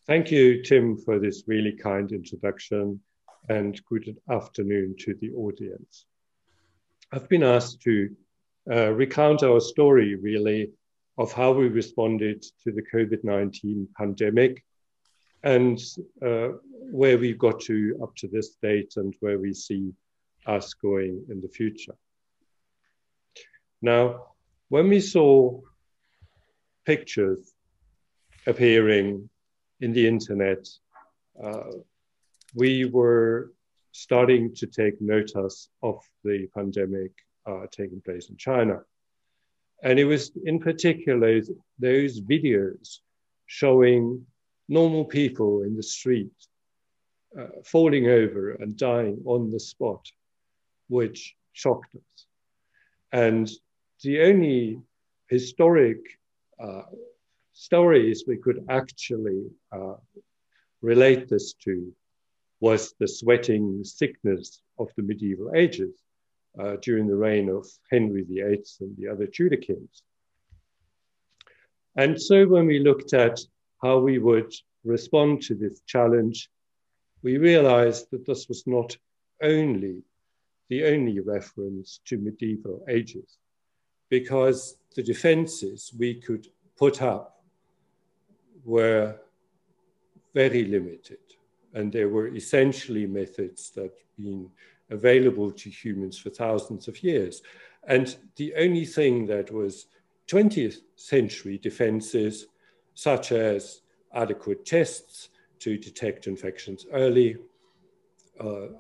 Thank you, Tim, for this really kind introduction, and good afternoon to the audience. I've been asked to recount our story, really, of how we responded to the COVID-19 pandemic and where we got to up to this date and where we see us going in the future. Now, when we saw pictures appearing in the internet, we were starting to take notice of the pandemic taking place in China. And it was in particular those videos showing normal people in the street falling over and dying on the spot, which shocked us. And the only historic stories we could actually relate this to was the sweating sickness of the medieval ages during the reign of Henry VIII and the other Tudor kings. And so when we looked at how we would respond to this challenge, we realized that this was not only the only reference to medieval ages, because the defenses we could put up were very limited. And there were essentially methods that had been available to humans for thousands of years. And the only thing that was 20th century defenses, such as adequate tests to detect infections early,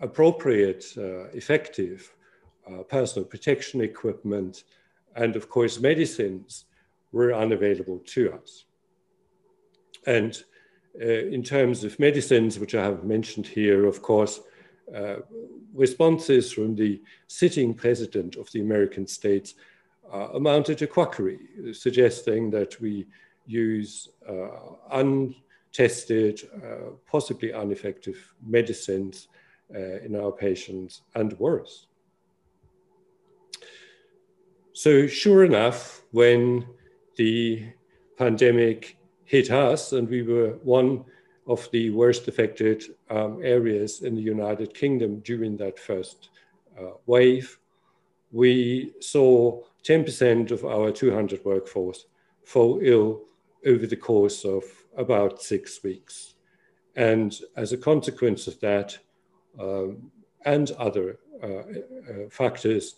appropriate, effective personal protection equipment, and of course medicines, were unavailable to us. And in terms of medicines, which I have mentioned here, of course, responses from the sitting president of the American states amounted to quackery, suggesting that we use untested, possibly ineffective medicines in our patients and worse. So sure enough, when the pandemic hit us, and we were one of the worst affected areas in the United Kingdom during that first wave, we saw 10% of our 200 workforce fall ill over the course of about 6 weeks. And as a consequence of that, and other factors,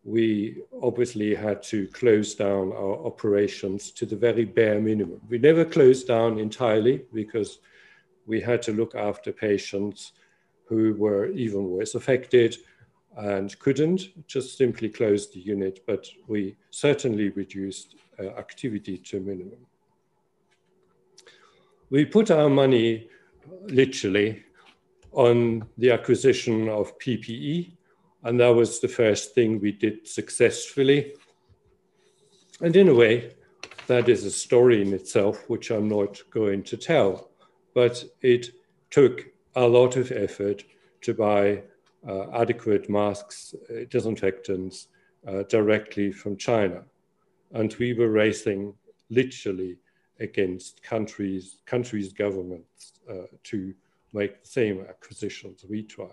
we obviously had to close down our operations to the very bare minimum. We never closed down entirely because we had to look after patients who were even worse affected and couldn't just simply close the unit, but we certainly reduced activity to a minimum. We put our money literally on the acquisition of PPE, and that was the first thing we did successfully. And in a way, that is a story in itself, which I'm not going to tell, but it took a lot of effort to buy adequate masks, disinfectants directly from China. And we were racing literally against countries' governments to make the same acquisitions we tried.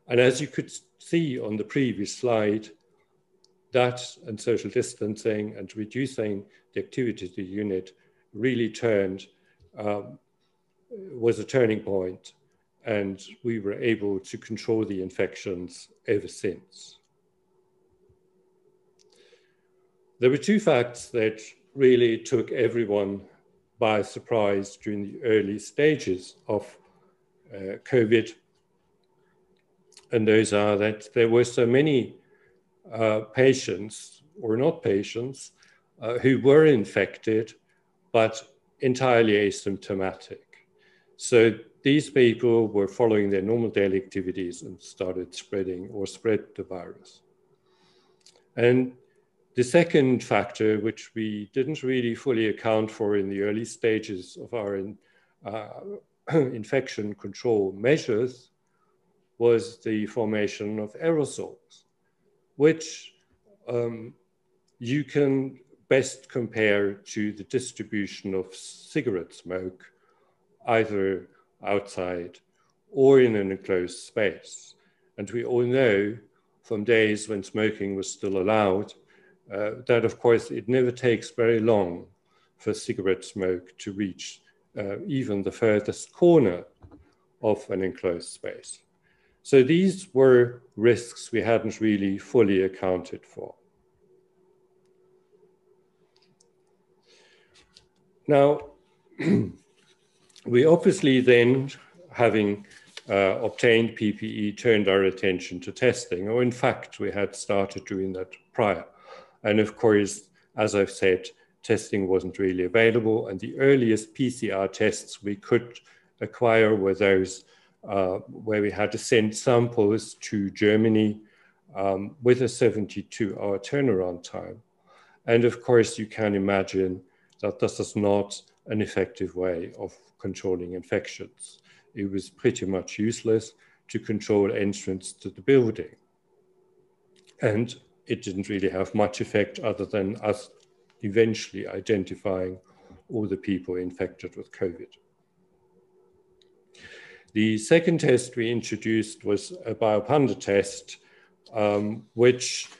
And as you could see on the previous slide, that and social distancing and reducing the activity of the unit really was a turning point, and we were able to control the infections ever since. There were two facts that really took everyone by surprise during the early stages of COVID. And those are that there were so many patients, or not patients, who were infected, but entirely asymptomatic. So these people were following their normal daily activities and started spreading or spread the virus. And the second factor, which we didn't really fully account for in the early stages of our infection control measures, was the formation of aerosols, which you can best compare to the distribution of cigarette smoke, either outside or in an enclosed space. And we all know from days when smoking was still allowed that, of course, it never takes very long for cigarette smoke to reach even the furthest corner of an enclosed space. So these were risks we hadn't really fully accounted for. Now, we obviously then, having obtained PPE, turned our attention to testing, or in fact, we had started doing that prior. And of course, as I've said, testing wasn't really available, and the earliest PCR tests we could acquire were those where we had to send samples to Germany with a 72-hour turnaround time. And of course, you can imagine that this is not an effective way of controlling infections. It was pretty much useless to control entrance to the building. And it didn't really have much effect other than us eventually identifying all the people infected with COVID. The second test we introduced was a biopanda test, which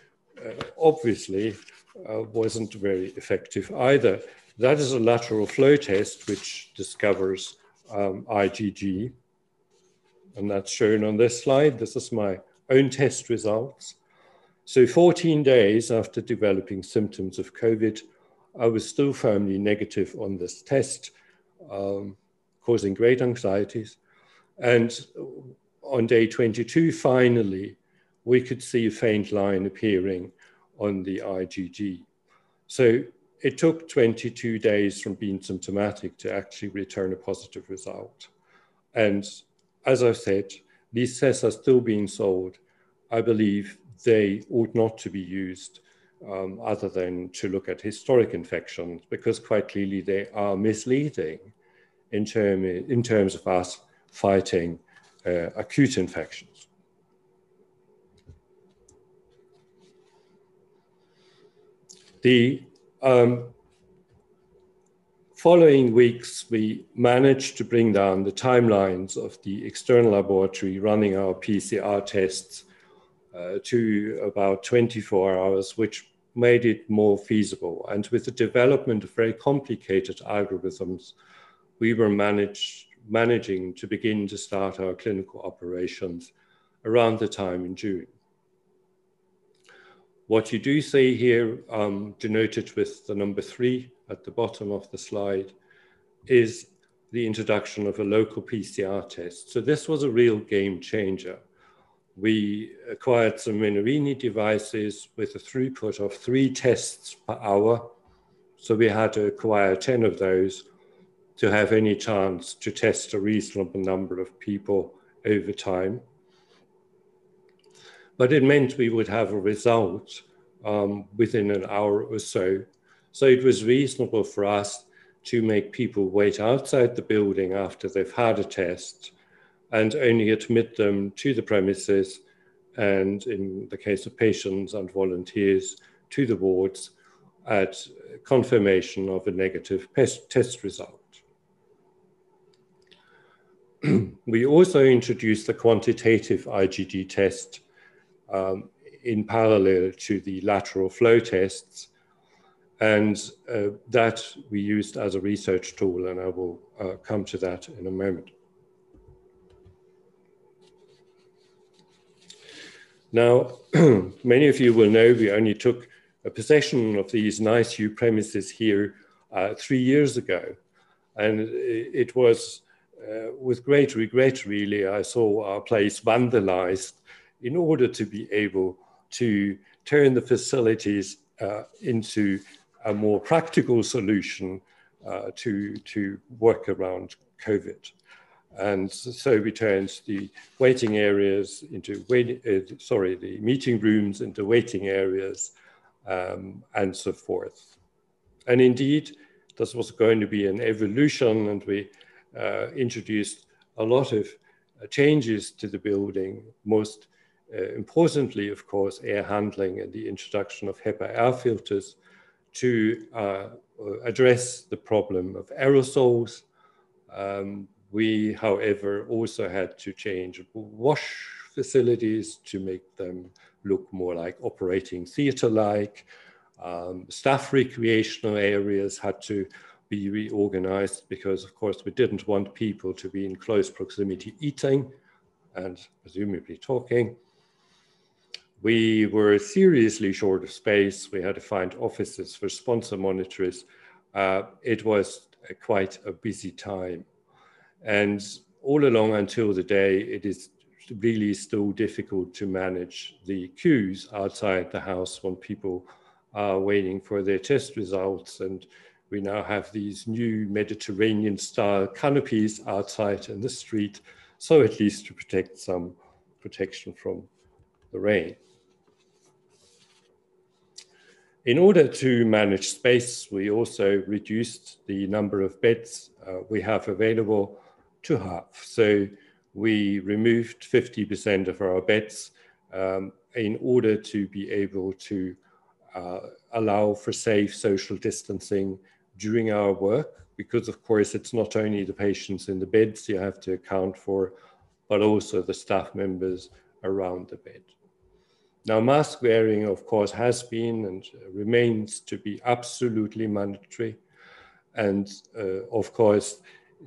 obviously wasn't very effective either. That is a lateral flow test which discovers IgG, and that's shown on this slide. This is my own test results. So 14 days after developing symptoms of COVID, I was still firmly negative on this test, causing great anxieties. And on day 22, finally, we could see a faint line appearing on the IgG. So it took 22 days from being symptomatic to actually return a positive result. And as I've said, these tests are still being sold. I believe they ought not to be used other than to look at historic infections, because quite clearly they are misleading in terms of us fighting acute infections. The following weeks, we managed to bring down the timelines of the external laboratory running our PCR tests to about 24 hours, which made it more feasible. And with the development of very complicated algorithms, we were managing to begin to start our clinical operations around the time in June. What you do see here, denoted with the number 3 at the bottom of the slide, is the introduction of a local PCR test. So this was a real game changer. We acquired some Menarini devices with a throughput of 3 tests per hour. So we had to acquire 10 of those to have any chance to test a reasonable number of people over time. But it meant we would have a result within an hour or so. So it was reasonable for us to make people wait outside the building after they've had a test and only admit them to the premises, and in the case of patients and volunteers, to the wards at confirmation of a negative test result. We also introduced the quantitative IgG test in parallel to the lateral flow tests, and that we used as a research tool, and I will come to that in a moment. Now, many of you will know we only took possession of these nice new premises here 3 years ago, and it was with great regret, really, I saw our place vandalized in order to be able to turn the facilities into a more practical solution to work around COVID. And so we turned the waiting areas into, the meeting rooms into waiting areas and so forth. And indeed, this was going to be an evolution, and we introduced a lot of changes to the building, most importantly, of course, air handling and the introduction of HEPA air filters to address the problem of aerosols. We, however, also had to change wash facilities to make them look more like operating theater-like. Staff recreational areas had to be reorganized because, of course, we didn't want people to be in close proximity eating and presumably talking. We were seriously short of space. We had to find offices for sponsor monitors. It was quite a busy time. And all along until the day, it is really still difficult to manage the queues outside the house when people are waiting for their test results. And we now have these new Mediterranean style canopies outside in the street. So at least to protect some protection from the rain. In order to manage space, we also reduced the number of beds we have available to half. So we removed 50% of our beds in order to be able to allow for safe social distancing during our work, because of course it's not only the patients in the beds you have to account for, but also the staff members around the bed. Now, mask wearing, of course, has been and remains to be absolutely mandatory. And of course,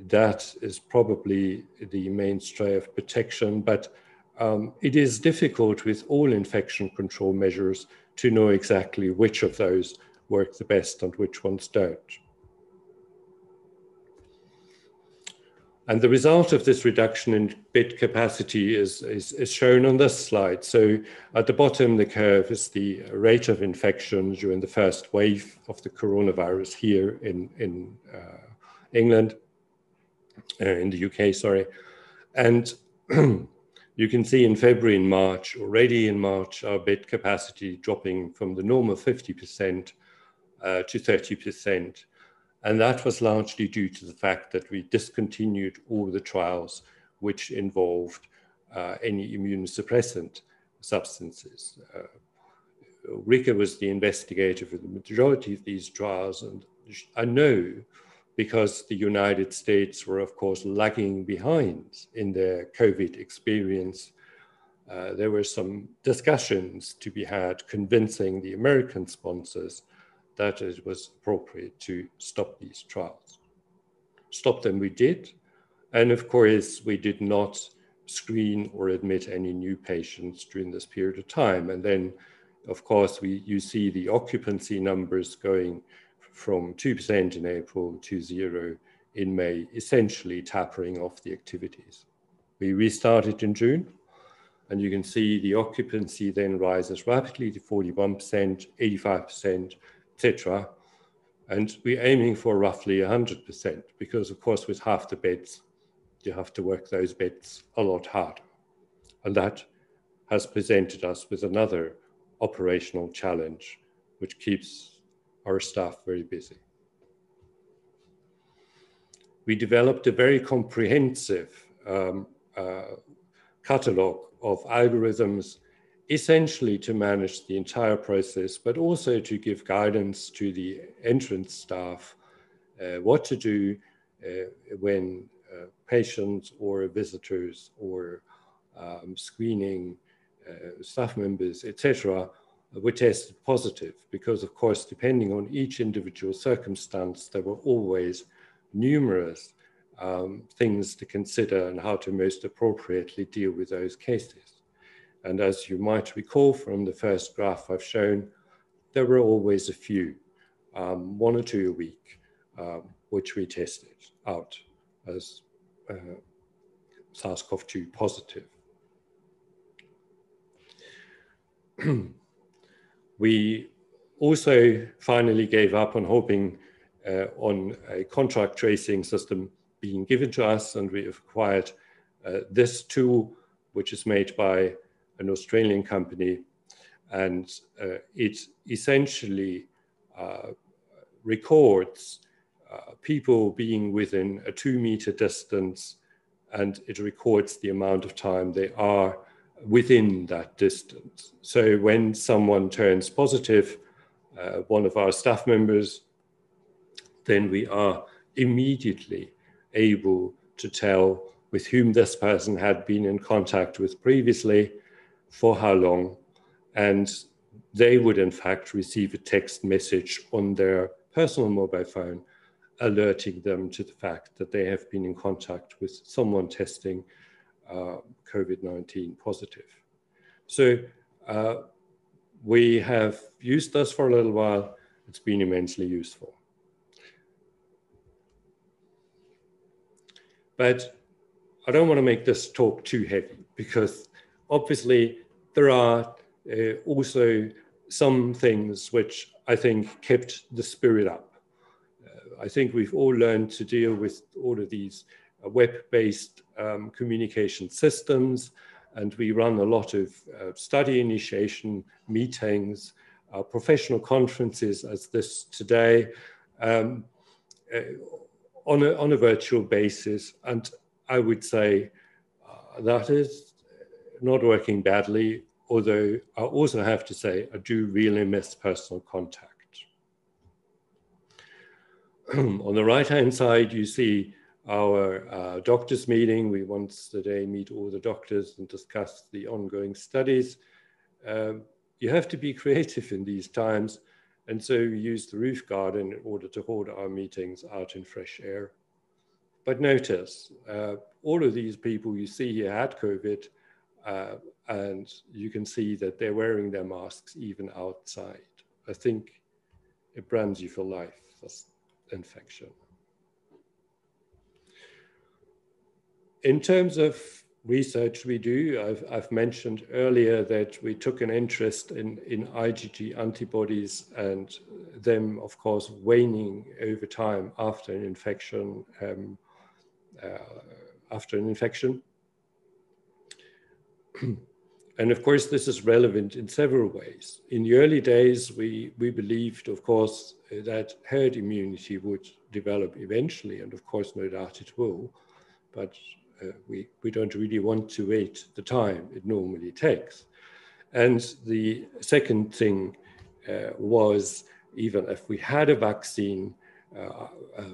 that is probably the mainstay of protection, but it is difficult with all infection control measures to know exactly which of those work the best and which ones don't. And the result of this reduction in bed capacity is shown on this slide. So at the bottom, the curve is the rate of infection during the first wave of the coronavirus here in England, in the UK, sorry. And you can see in February and March, already in March, our bed capacity dropping from the normal 50% to 30%. And that was largely due to the fact that we discontinued all the trials which involved any immunosuppressant substances. Rika was the investigator for the majority of these trials, and I know because the United States were, of course, lagging behind in their COVID experience. There were some discussions to be had convincing the American sponsors that it was appropriate to stop these trials. Stop them we did, and of course we did not screen or admit any new patients during this period of time. And then, of course, you see the occupancy numbers going from 2% in April to 0 in May, essentially tapering off the activities. We restarted in June, and you can see the occupancy then rises rapidly to 41%, 85%, etc. And we're aiming for roughly 100%, because of course with half the beds, you have to work those beds a lot harder. And that has presented us with another operational challenge, which keeps our staff very busy. We developed a very comprehensive catalog of algorithms, essentially to manage the entire process, but also to give guidance to the entrance staff what to do when patients or visitors or screening staff members, etc., were tested positive, because of course, depending on each individual circumstance, there were always numerous things to consider and how to most appropriately deal with those cases. And as you might recall from the first graph I've shown, there were always a few, 1 or 2 a week, which we tested out as SARS-CoV-2 positive. We also finally gave up on hoping on a contract tracing system being given to us, and we have acquired this tool, which is made by an Australian company, and it essentially records people being within a 2-meter distance, and it records the amount of time they are within that distance. So when someone turns positive, one of our staff members, then we are immediately able to tell with whom this person had been in contact with previously, for how long, and they would in fact receive a text message on their personal mobile phone alerting them to the fact that they have been in contact with someone testing COVID-19 positive. So we have used this for a little while. It's been immensely useful. But I don't want to make this talk too heavy, because obviously there are also some things which I think kept the spirit up. I think we've all learned to deal with all of these web-based communication systems, and we run a lot of study initiation meetings, professional conferences as this today, on a virtual basis. And I would say that is not working badly, although I also have to say I do really miss personal contact. On the right-hand side, you see our doctors meeting. We once a day meet all the doctors and discuss the ongoing studies. You have to be creative in these times, and so we use the roof garden in order to hold our meetings out in fresh air. But notice, all of these people you see here had COVID, and you can see that they're wearing their masks even outside. I think it brands you for life, this infection. In terms of research we do, I've mentioned earlier that we took an interest in IgG antibodies and them, of course, waning over time after an infection. And of course, this is relevant in several ways. In the early days, we believed, of course, that herd immunity would develop eventually, and of course, no doubt it will, but we don't really want to wait the time it normally takes. And the second thing was, even if we had a vaccine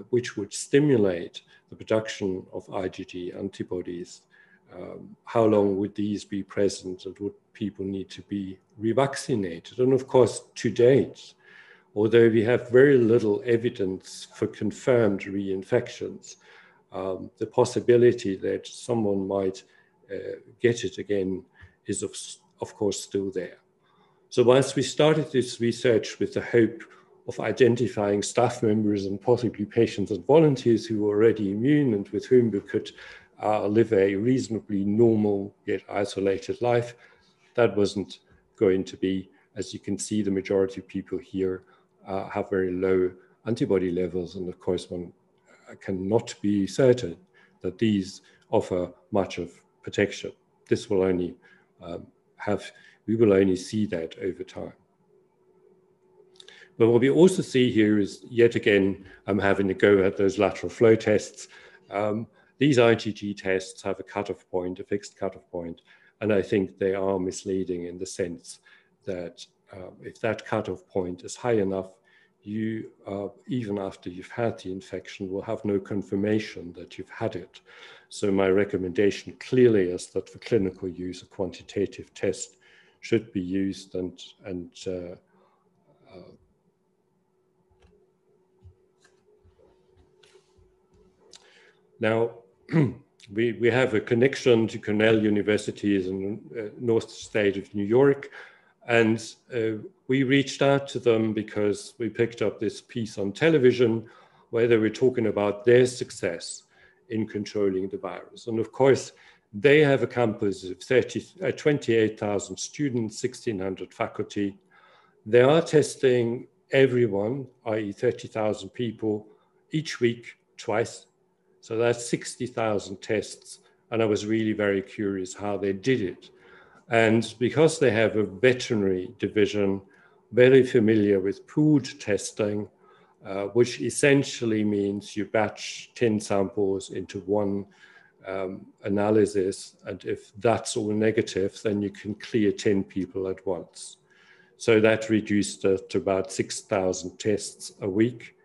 which would stimulate the production of IgG antibodies, how long would these be present, and would people need to be revaccinated? And of course, to date, although we have very little evidence for confirmed reinfections, the possibility that someone might get it again is of course still there. So once we started this research with the hope of identifying staff members and possibly patients and volunteers who were already immune and with whom we could live a reasonably normal yet isolated life, that wasn't going to be, as you can see, the majority of people here have very low antibody levels, and of course one cannot be certain that these offer much of protection. This will only we will only see that over time. But what we also see here is, yet again, I'm having a go at those lateral flow tests. These IgG tests have a cutoff point, a fixed cutoff point, and I think they are misleading in the sense that if that cutoff point is high enough, you, even after you've had the infection, will have no confirmation that you've had it. So my recommendation clearly is that for clinical use, a quantitative test should be used, and now, we have a connection to Cornell University in the North State of New York, and we reached out to them because we picked up this piece on television where they were talking about their success in controlling the virus. And of course, they have a campus of 28,000 students, 1,600 faculty. They are testing everyone, i.e. 30,000 people each week, twice. So that's 60,000 tests. And I was really very curious how they did it. And because they have a veterinary division, very familiar with pooled testing, which essentially means you batch 10 samples into one analysis. And if that's all negative, then you can clear 10 people at once. So that reduced to about 6,000 tests a week,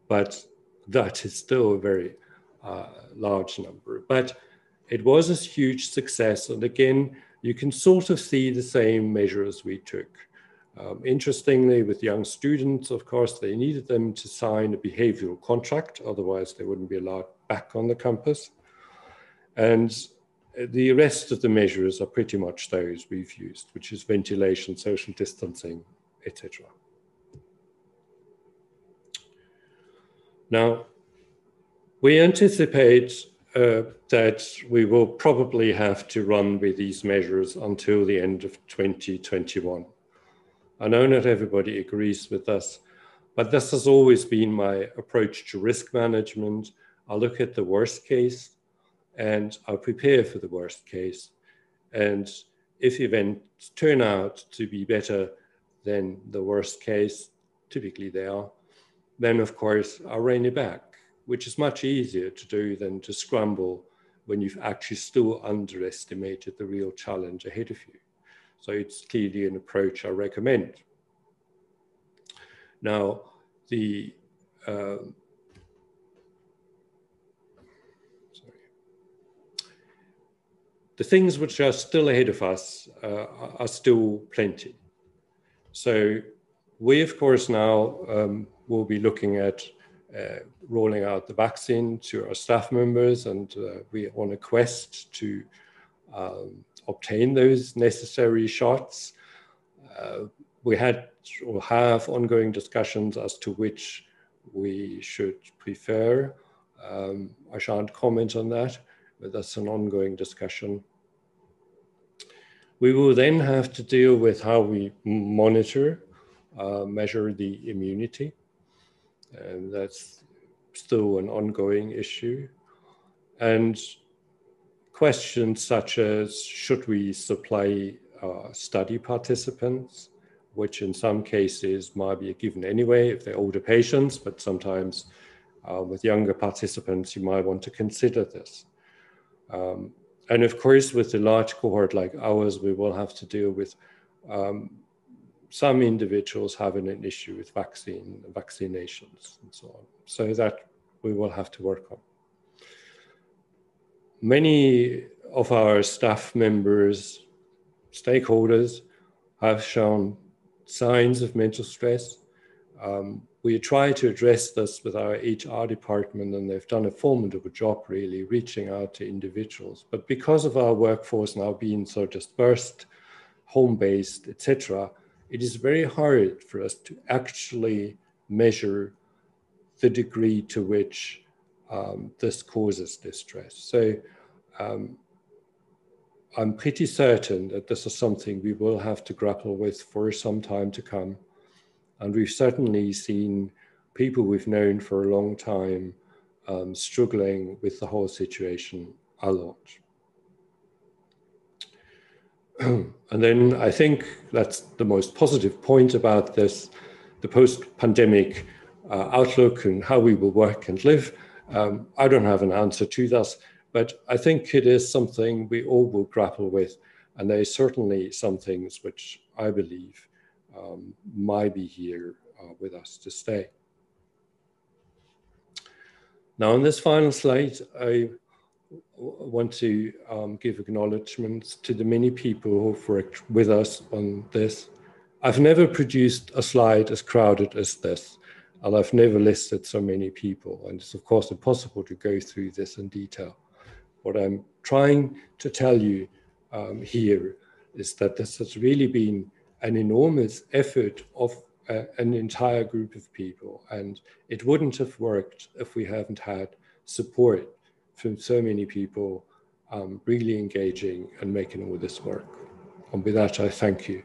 but that is still a very large number. But it was a huge success. And again, you can sort of see the same measures we took. Interestingly, with young students, of course, they needed them to sign a behavioral contract, otherwise they wouldn't be allowed back on the campus. And the rest of the measures are pretty much those we've used, which is ventilation, social distancing, etc. Now, we anticipate that we will probably have to run with these measures until the end of 2021. I know not everybody agrees with us, but this has always been my approach to risk management. I'll look at the worst case and I'll prepare for the worst case. And if events turn out to be better than the worst case, typically they are, then of course I'll rein it back, which is much easier to do than to scramble when you've actually still underestimated the real challenge ahead of you. So it's clearly an approach I recommend. Now, the things which are still ahead of us are still plenty. So we, of course, now will be looking at rolling out the vaccine to our staff members, and we are on a quest to obtain those necessary shots. We had or have ongoing discussions as to which we should prefer. I shan't comment on that, but that's an ongoing discussion. We will then have to deal with how we monitor, measure the immunity. And that's still an ongoing issue. And questions such as, should we supply study participants, which in some cases might be a given anyway if they're older patients, but sometimes with younger participants, you might want to consider this. And of course, with a large cohort like ours, we will have to deal with some individuals having an issue with vaccinations and so on. So that we will have to work on. Many of our staff members, stakeholders, have shown signs of mental stress. We try to address this with our HR department, and they've done a formidable job really reaching out to individuals. But because of our workforce now being so dispersed, home-based, etc., it is very hard for us to actually measure the degree to which this causes distress. So I'm pretty certain that this is something we will have to grapple with for some time to come. And we've certainly seen people we've known for a long time struggling with the whole situation a lot. And then I think that's the most positive point about this, the post-pandemic outlook and how we will work and live. I don't have an answer to this, but I think it is something we all will grapple with. And there are certainly some things which I believe might be here with us to stay. Now, on this final slide, I want to give acknowledgements to the many people who've worked with us on this. I've never produced a slide as crowded as this, and I've never listed so many people. And it's of course impossible to go through this in detail. What I'm trying to tell you here is that this has really been an enormous effort of an entire group of people, and it wouldn't have worked if we haven't had support from so many people really engaging and making all this work. And with that, I thank you.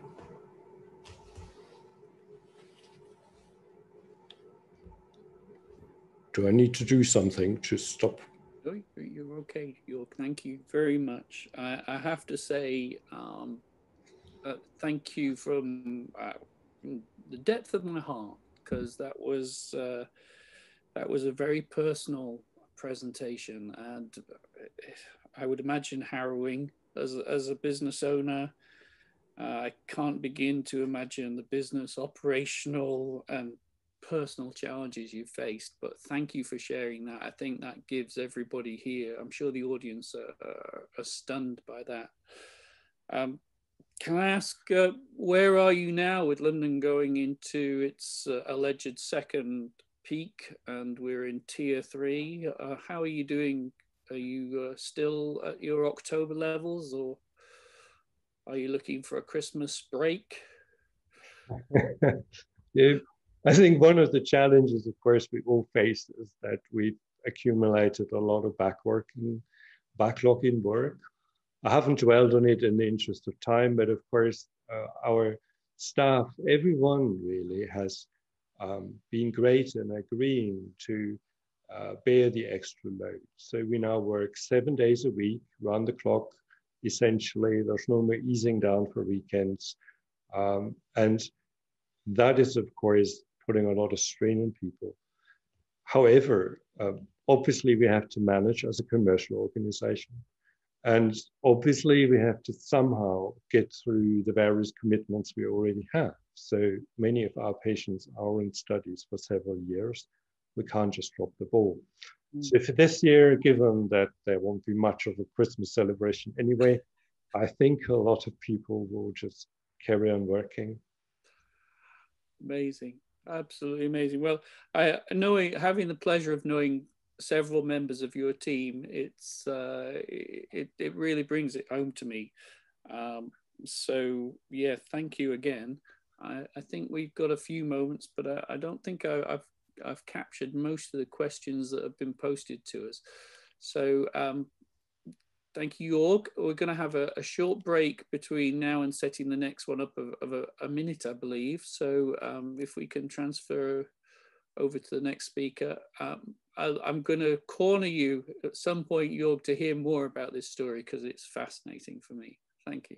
Do I need to do something to stop? Oh, you're okay. Thank you very much. I have to say, thank you from the depth of my heart, because that was a very personal presentation, and I would imagine harrowing as a business owner. I can't begin to imagine the business, operational, and personal challenges you faced, but thank you for sharing that. I think that gives everybody here, I'm sure the audience are stunned by that. Can I ask, where are you now with London going into its alleged second peak, and we're in tier 3? How are you doing? Are you still at your October levels, or are you looking for a Christmas break? Yeah, I think one of the challenges, of course, we all face is that we've accumulated a lot of backlog in work. I haven't dwelled on it in the interest of time, but of course, our staff, everyone really has been great in agreeing to bear the extra load. So we now work 7 days a week, round the clock, essentially. There's no more easing down for weekends. And that is, of course, putting a lot of strain on people. However, obviously, we have to manage as a commercial organization. And obviously, we have to somehow get through the various commitments we already have. So many of our patients are in studies for several years. We can't just drop the ball. So for this year, given that there won't be much of a Christmas celebration anyway, I think a lot of people will just carry on working. Amazing, absolutely amazing. Well, having the pleasure of knowing several members of your team, it really brings it home to me. So yeah, thank you again. I think we've got a few moments, but I don't think I've captured most of the questions that have been posted to us. So thank you, Jorg. We're going to have a short break between now and setting the next one up of a minute, I believe. So if we can transfer over to the next speaker. I'm going to corner you at some point, Jorg, to hear more about this story because it's fascinating for me. Thank you.